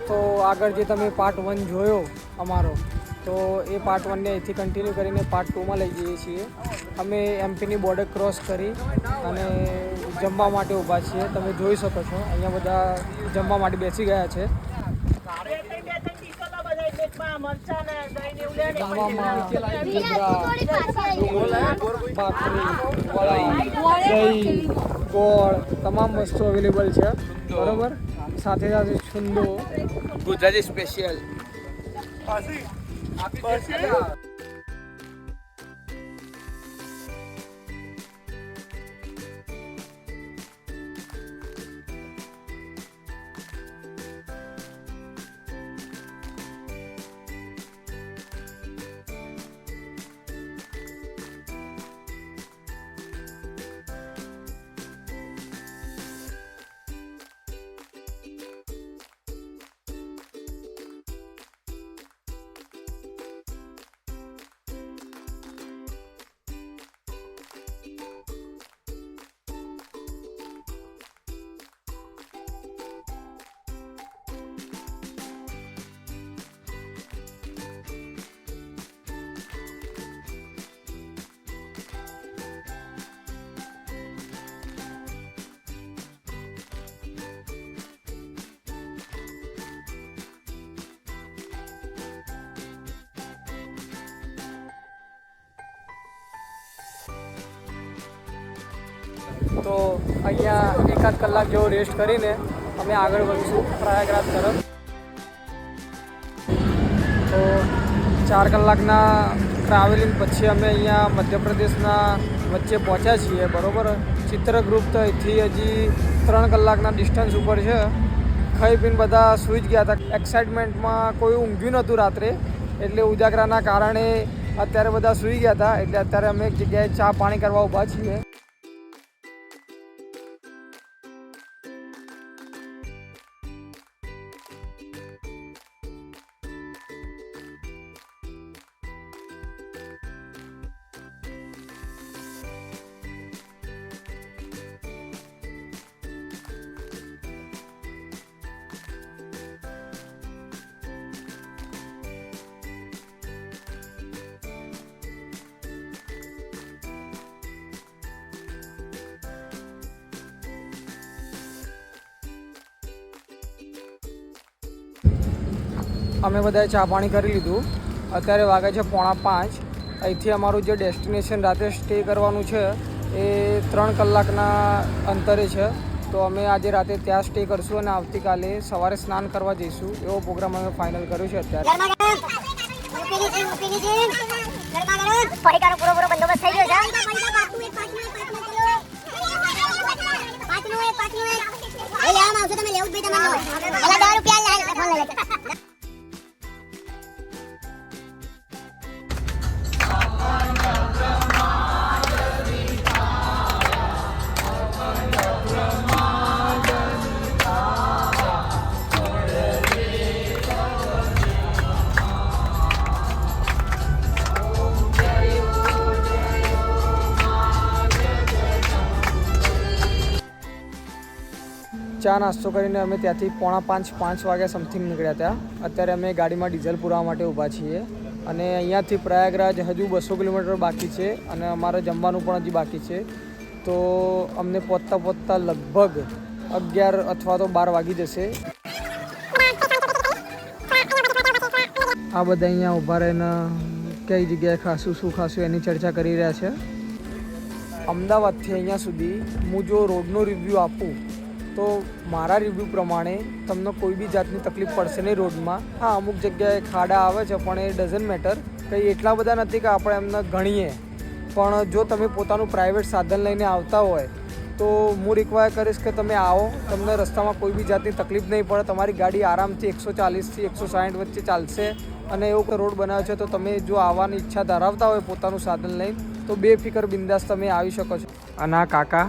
તો આગળ જે તમે પાર્ટ 1 જોયો અમારો, તો એ પાર્ટ 1ને અહીંથી કન્ટિન્યુ કરીને પાર્ટ 2માં લઈ જઈએ છીએ. અમે એમપીની બોર્ડર ક્રોસ કરી અને જમવા માટે ઊભા છીએ. તમે જોઈ શકો છો અહીંયા બધા જમવા માટે બેસી ગયા છે. જમવામાં ભાખરી, દહીં, ગોળ તમામ વસ્તુ અવેલેબલ છે. બરોબર, સાથે સાથે છુંદો ગુજરાતી સ્પેશિયલ. તો અહીંયા એકાદ કલાક જેવો રેસ્ટ કરીને અમે આગળ વધીશું પ્રયાગરાજ તરફ. તો 4 કલાકના ટ્રાવેલિંગ પછી અમે અહીંયા મધ્યપ્રદેશના વચ્ચે પહોંચ્યા છીએ. બરાબર, ચિત્રગૃપ્ત તો અહીંથી હજી 3 કલાકના ડિસ્ટન્સ ઉપર છે. ખાઈ પીને બધા સૂઈ જ ગયા હતા. એક્સાઇટમેન્ટમાં કોઈ ઊંઘ્યું નહોતું રાત્રે, એટલે ઉજાગરાના કારણે અત્યારે બધા સૂઈ ગયા હતા. એટલે અત્યારે અમે એક જગ્યાએ ચા પાણી કરવા ઊભા છીએ. અમે બધાએ ચા પાણી કરી લીધું. અત્યારે વાગે છે 4:45. અહીંથી અમારું જે ડેસ્ટિનેશન રાતે સ્ટે કરવાનું છે એ 3 કલાકના અંતરે છે. તો અમે આજે રાતે ત્યાં સ્ટે કરશું અને આવતીકાલે સવારે સ્નાન કરવા જઈશું. એવો પ્રોગ્રામ અમે ફાઇનલ કર્યો છે અત્યારે. પૂરો બંદોબસ્ત થઈ ગયો છે. ચા નાસ્તો કરીને અમે ત્યાંથી 4:45 વાગ્યા સમથિંગ નીકળ્યા હતા. અત્યારે અમે ગાડીમાં ડીઝલ પુરાવા માટે ઊભા છીએ. અને અહીંયાથી પ્રયાગરાજ હજુ 200 કિલોમીટર બાકી છે અને અમારે જમવાનું પણ હજી બાકી છે. તો અમને પહોંચતા લગભગ 11 અથવા તો 12 વાગી જશે. આ બધા અહીંયા ઊભા રહીને કઈ જગ્યાએ ખાશું શું ખાશું એની ચર્ચા કરી રહ્યા છે. અમદાવાદથી અહીંયા સુધી હું જો રોડનો રિવ્યૂ આપું તો મારા રિવ્યૂ પ્રમાણે તમને કોઈ બી જાતની તકલીફ પડશે નહીં રોડમાં. હા, અમુક જગ્યાએ ખાડા આવે છે પણ એ ડઝન્ટ મેટર. કંઈ એટલા બધા નથી કે આપણે એમને ગણીએ. પણ જો તમે પોતાનું પ્રાઇવેટ સાધન લઈને આવતા હોય તો હું રિક્વાયર કરીશ કે તમે આવો. તમને રસ્તામાં કોઈ બી જાતની તકલીફ નહીં પડે. તમારી ગાડી આરામથી 140 થી 160 વચ્ચે ચાલશે. અને એવો કે રોડ બનાવ્યો છે તો તમે જો આવવાની ઈચ્છા ધરાવતા હોય પોતાનું સાધન લઈને તો બેફિકર બિંદાસ તમે આવી શકો છો. અને આ કાકા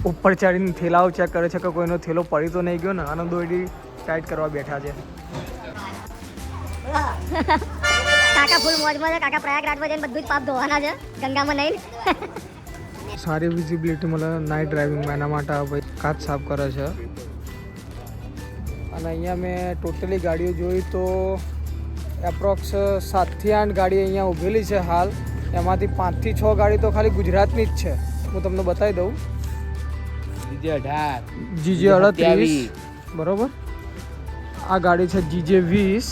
ઉપર ચડીને થેલાઓ ચેક કરે છે કે કોઈનો થેલો પડી તો નહીં ગયો ને. અને દોડી ટાઈટ કરવા બેઠા છે. કાકા ફૂલ મોજમાં છે. કાકા પ્રયાગરાજમાં જઈને બધું જ પાપ ધોવાના છે, ગંગામાં નહીં. સારી વિઝિબિલિટી મળે નાઇટ ડ્રાઇવિંગમાં, એના માટે ભાઈ કાચ સાફ કરે છે. અને અહીંયા મેં ટોટલી ગાડીઓ જોઈ તો એપ્રોક્સ 7 થી 8 ગાડી અહીંયા ઊભેલી છે હાલ. એમાંથી 5 થી 6 ગાડી તો ખાલી ગુજરાતની જ છે. હું તમને બતાવી દઉં. જીજે 38 બરોબર. આ ગાડી છે જીજે 20.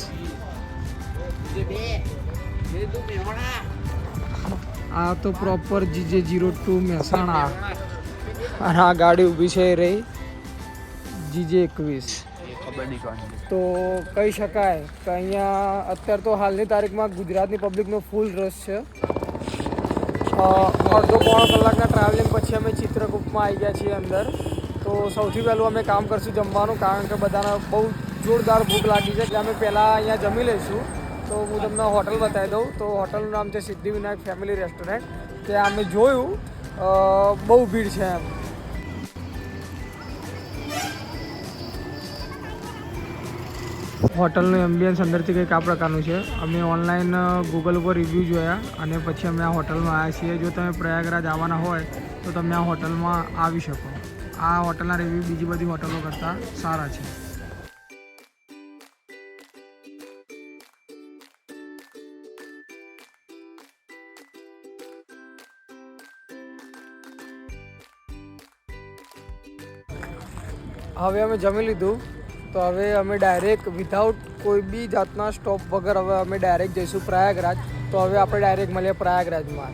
આ તો પ્રોપર જીજે 02 મહેસાણા. અને આ ગાડી ઊભી છે એ રહી જીજે 21. તો કહી શકાય કે અહીંયા અત્યારે તો હાલની તારીખમાં ગુજરાતની પબ્લિકનો ફૂલ રસ છે. અડધો પોણો કલાકના ટ્રાવેલિંગ પછી અમે ચિત્રકૂટમાં આવી ગયા છીએ અંદર. તો સૌથી પહેલું અમે કામ કરશું જમવાનું, કારણ કે બધાને બહુ જોરદાર ભૂખ લાગી છે. એટલે અમે પહેલાં અહીંયા જમી લઈશું. તો હું તમને હોટલ બતાવી દઉં. તો હોટલનું નામ છે સિદ્ધિવિનાયક ફેમિલી રેસ્ટોરન્ટ. ત્યાં અમે જોયું બહુ ભીડ છે એમ. હોટલનું એમ્બિયન્સ અંદરથી કંઈક આ પ્રકારનું છે. અમે ઓનલાઈન ગૂગલ ઉપર રિવ્યૂ જોયા અને પછી અમે આ હોટલમાં આવ્યા છીએ. જો તમે પ્રયાગરાજ આવવાના હોય તો તમે આ હોટલમાં આવી શકો. આ હોટલના રિવ્યૂ બીજી બધી હોટલો કરતાં સારા છે. હવે અમે જમી લીધું. તો હવે અમે ડાયરેક્ટ વિધાઉટ કોઈ બી જાતના સ્ટોપ વગર હવે અમે ડાયરેક્ટ જઈશું પ્રયાગરાજ. તો હવે આપણે ડાયરેક્ટ મળીએ પ્રયાગરાજમાં.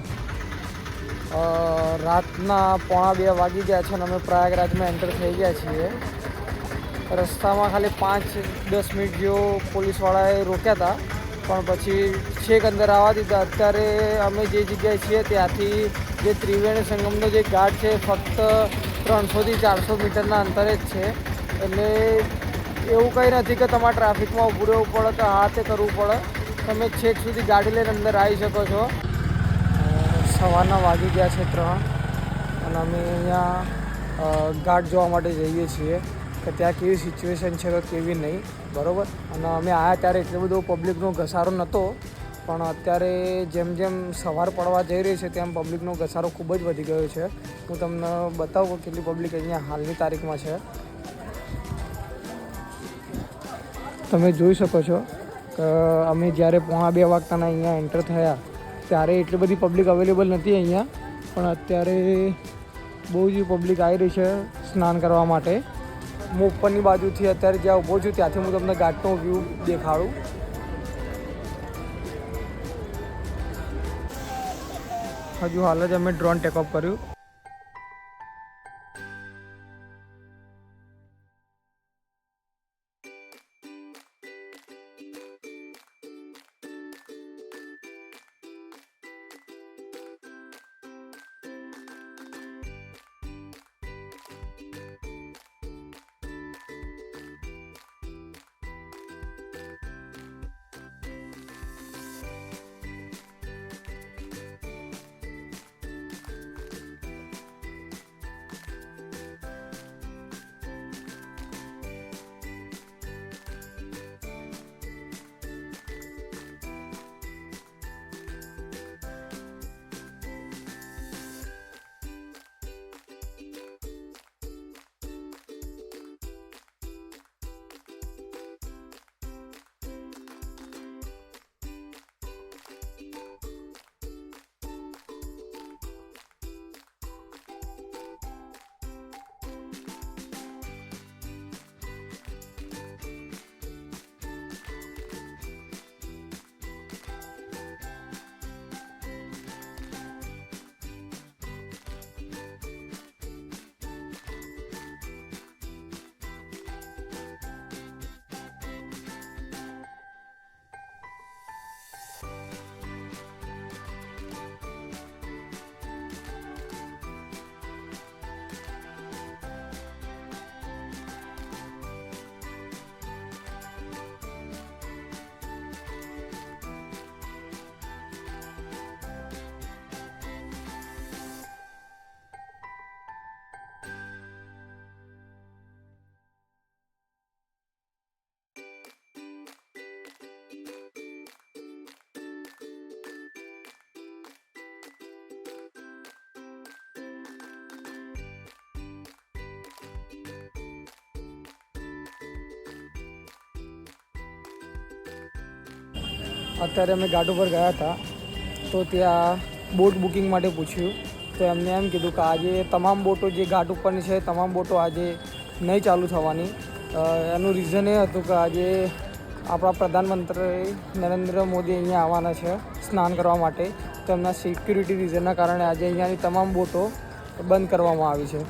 રાતના 1:45 વાગી ગયા છે અને અમે પ્રયાગરાજમાં એન્ટર થઈ ગયા છીએ. રસ્તામાં ખાલી 5-10 મિનિટ જેવો પોલીસવાળાએ રોક્યા હતા, પણ પછી છેક અંદર આવવા દીધા. અત્યારે અમે જે જગ્યાએ છીએ ત્યાંથી જે ત્રિવેણી સંગમનો જે ઘાટ છે ફક્ત 300 થી 400 મીટરના અંતરે જ છે. એટલે એવું કંઈ નથી કે તમારે ટ્રાફિકમાં ઊભું રહેવું પડે કે હાથે કરવું પડે. તમે છેક સુધી ગાડી લઈને અંદર આવી શકો છો. સવારના વાગી ગયા છે 3 અને અમે અહીંયા ઘાટ જોવા માટે જઈએ છીએ કે ત્યાં કેવી સિચ્યુએશન છે કે કેવી નહીં. બરાબર. અને અમે આવ્યા ત્યારે એટલો બધો પબ્લિકનો ઘસારો નહોતો, પણ અત્યારે જેમ જેમ સવાર પડવા જઈ રહી છે તેમ પબ્લિકનો ઘસારો ખૂબ જ વધી ગયો છે. હું તમને બતાવું કે કેટલી પબ્લિક અહીંયા હાલની તારીખમાં છે. તમે જોઈ શકો છો કે અમે જ્યારે 1:45 વાગતાના અહીંયા એન્ટર થયા ત્યારે એટલી બધી પબ્લિક અવેલેબલ નથી અહીંયા, પણ અત્યારે બહુ જ પબ્લિક આવી રહી છે સ્નાન કરવા માટે. હું ઉપરની બાજુથી અત્યારે જ્યાં ઊભો છું ત્યાંથી હું તમને ઘાટનો વ્યૂ દેખાડું. હજુ હાલ જ અમે ડ્રોન ટેકઓફ કર્યું. અત્યારે અમે ઘાટ ઉપર ગયા હતા તો ત્યાં બોટ બુકિંગ માટે પૂછ્યું તો એમને એમ કીધું કે આજે તમામ બોટો જે ઘાટ ઉપરની છે તમામ બોટો આજે નહીં ચાલુ થવાની. એનું રીઝન એ હતું કે આજે આપણા પ્રધાનમંત્રી નરેન્દ્ર મોદી અહીંયા આવવાના છે સ્નાન કરવા માટે. તો એમના સિક્યુરિટી રીઝનના કારણે આજે અહીંયાની તમામ બોટો બંધ કરવામાં આવી છે.